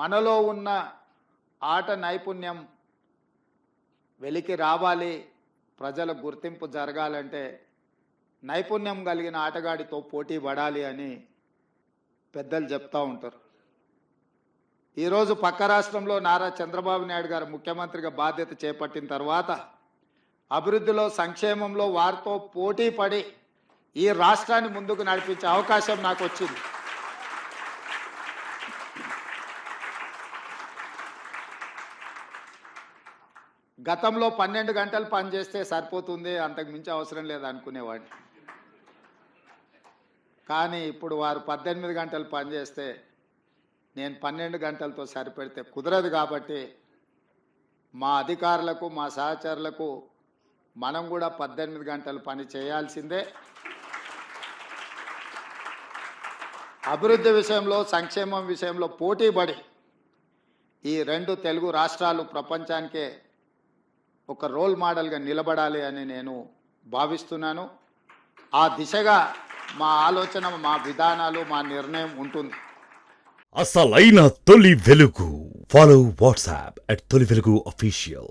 మనలో ఉన్న ఆట నైపుణ్యం వెలికి రావాలి, ప్రజల గుర్తింపు జరగాలంటే నైపుణ్యం కలిగిన ఆటగాడితో పోటీ పడాలి అని పెద్దలు చెప్తూ ఉంటారు. ఈరోజు పక్క రాష్ట్రంలో నారా చంద్రబాబు నాయుడు గారు ముఖ్యమంత్రిగా బాధ్యత చేపట్టిన తర్వాత అభివృద్ధిలో, సంక్షేమంలో వారితో పోటీ పడి ఈ రాష్ట్రాన్ని ముందుకు నడిపించే అవకాశం నాకు వచ్చింది. గతంలో 12 గంటలు పనిచేస్తే సరిపోతుంది, అంతకు మించి అవసరం లేదు అనుకునేవాడిని. కానీ ఇప్పుడు వారు 18 గంటలు పనిచేస్తే నేను 12 గంటలతో సరిపెడితే కుదరదు. కాబట్టి మా అధికారులకు, మా సహచరులకు మనం కూడా 18 గంటలు పని చేయాల్సిందే. అభివృద్ధి విషయంలో, సంక్షేమం విషయంలో పోటీపడి ఈ 2 తెలుగు రాష్ట్రాలు ప్రపంచానికే ఒక రోల్ మోడల్గా నిలబడాలి అని నేను భావిస్తున్నాను. ఆ దిశగా మా ఆలోచన, మా విధానాలు, మా నిర్ణయం ఉంటుంది. అసలైన తొలి వెలుగు. ఫాలో వాట్సాప్ @తొలి వెలుగు official.